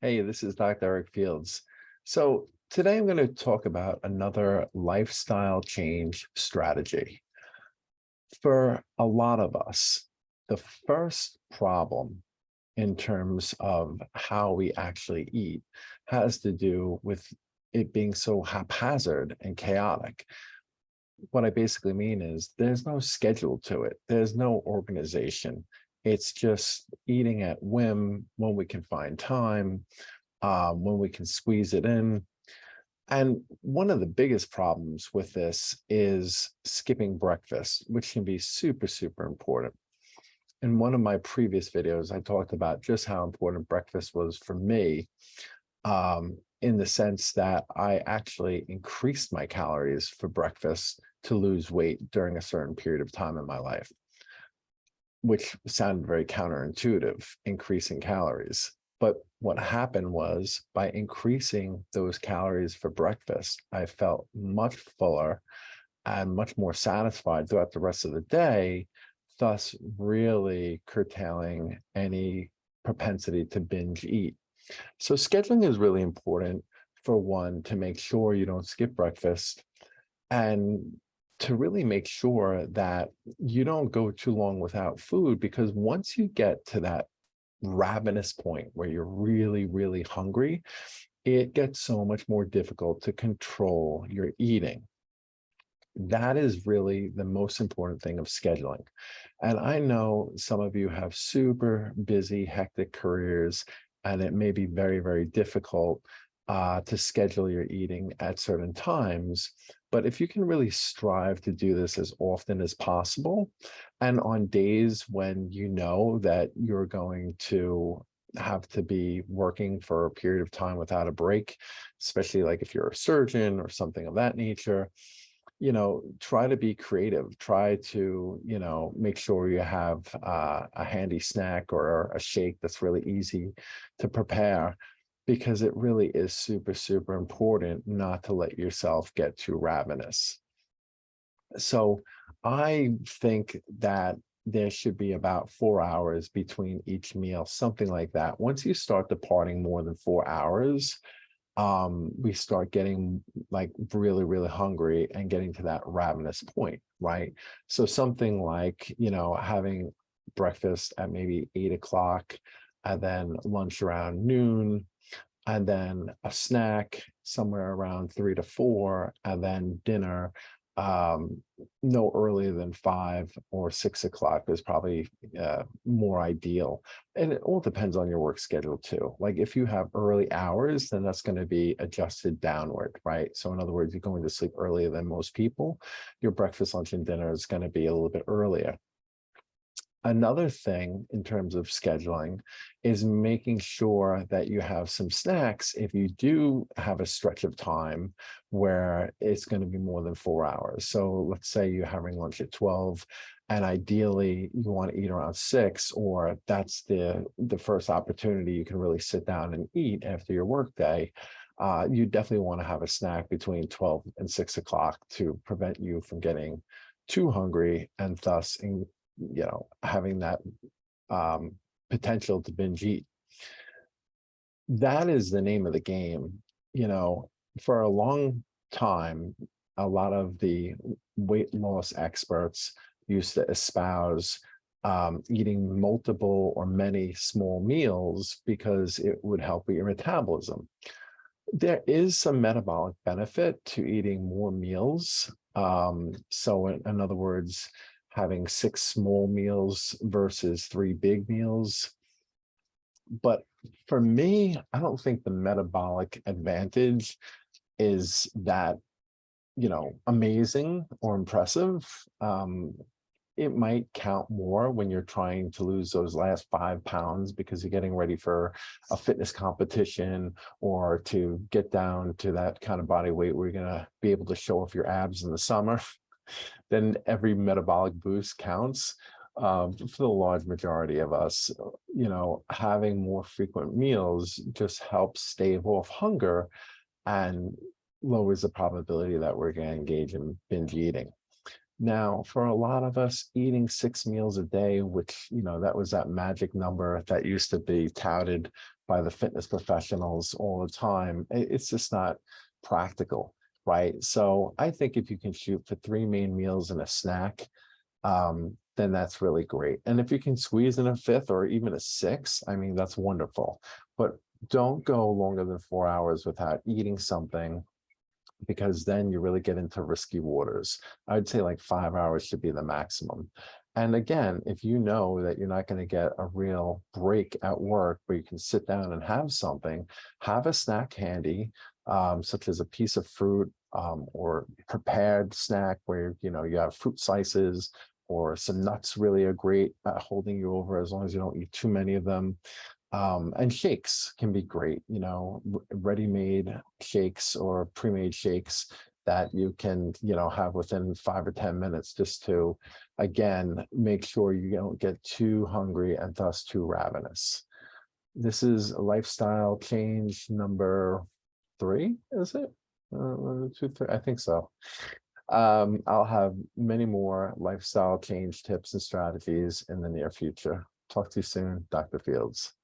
Hey, this is Dr. Eric Fields. So today I'm going to talk about another lifestyle change strategy. For a lot of us, the first problem in terms of how we actually eat has to do with it being so haphazard and chaotic. What I basically mean is there's no schedule to it. There's no organization. It's just eating at whim when we can find time, when we can squeeze it in. And one of the biggest problems with this is skipping breakfast, which can be super, super important. In one of my previous videos, I talked about just how important breakfast was for me, in the sense that I actually increased my calories for breakfast to lose weight during a certain period of time in my life, which sounded very counterintuitive, increasing calories. But what happened was by increasing those calories for breakfast, I felt much fuller and much more satisfied throughout the rest of the day, thus really curtailing any propensity to binge eat. So scheduling is really important for one, to make sure you don't skip breakfast, and to really make sure that you don't go too long without food, because once you get to that ravenous point where you're really, really hungry, it gets so much more difficult to control your eating. That is really the most important thing of scheduling. And I know some of you have super busy, hectic careers, and it may be very, very difficult to schedule your eating at certain times. But if you can really strive to do this as often as possible, and on days when you know that you're going to have to be working for a period of time without a break, especially like if you're a surgeon or something of that nature, try to be creative. Try to, make sure you have a handy snack or a shake that's really easy to prepare, because it really is super, super important not to let yourself get too ravenous. So I think that there should be about 4 hours between each meal, something like that. Once you start departing more than 4 hours, we start getting like really, really hungry and getting to that ravenous point, right? So something like, having breakfast at maybe 8 o'clock, and then lunch around noon, and then a snack somewhere around 3 to 4, and then dinner no earlier than 5 or 6 o'clock is probably more ideal. And it all depends on your work schedule too. Like if you have early hours, then that's going to be adjusted downward, right? So in other words, you're going to sleep earlier than most people, your breakfast, lunch, and dinner is going to be a little bit earlier. Another thing in terms of scheduling is making sure that you have some snacks if you do have a stretch of time where it's going to be more than 4 hours. So let's say you're having lunch at 12, and ideally you want to eat around 6, or that's the first opportunity you can really sit down and eat after your workday. You definitely want to have a snack between 12 and 6 o'clock to prevent you from getting too hungry, and thus having that um, potential to binge eat. That is the name of the game. For a long time, a lot of the weight loss experts used to espouse eating multiple or many small meals because it would help with your metabolism. There is some metabolic benefit to eating more meals. So in other words, having 6 small meals versus 3 big meals. But for me, I don't think the metabolic advantage is that, amazing or impressive. It might count more when you're trying to lose those last 5 pounds because you're getting ready for a fitness competition, or to get down to that kind of body weight where you're going to be able to show off your abs in the summer. Then every metabolic boost counts. For the large majority of us, having more frequent meals just helps stave off hunger and lowers the probability that we're going to engage in binge eating. Now, for a lot of us, eating 6 meals a day, which, that was that magic number that used to be touted by the fitness professionals all the time, it's just not practical, right? So I think if you can shoot for three main meals and a snack, then that's really great. And if you can squeeze in a fifth or even a six, I mean, that's wonderful. But don't go longer than 4 hours without eating something, because then you really get into risky waters. I'd say like 5 hours should be the maximum. And again, if you know that you're not going to get a real break at work where you can sit down and have something, have a snack handy, such as a piece of fruit, or prepared snack where you have fruit slices, or some nuts really are great at holding you over as long as you don't eat too many of them. And shakes can be great, ready-made shakes or pre-made shakes that you can, have within 5 or 10 minutes, just to, again, make sure you don't get too hungry and thus too ravenous. This is a lifestyle change number 3, is it? 1, 2, 3, I think so. I'll have many more lifestyle change tips and strategies in the near future. Talk to you soon, Dr. Fields.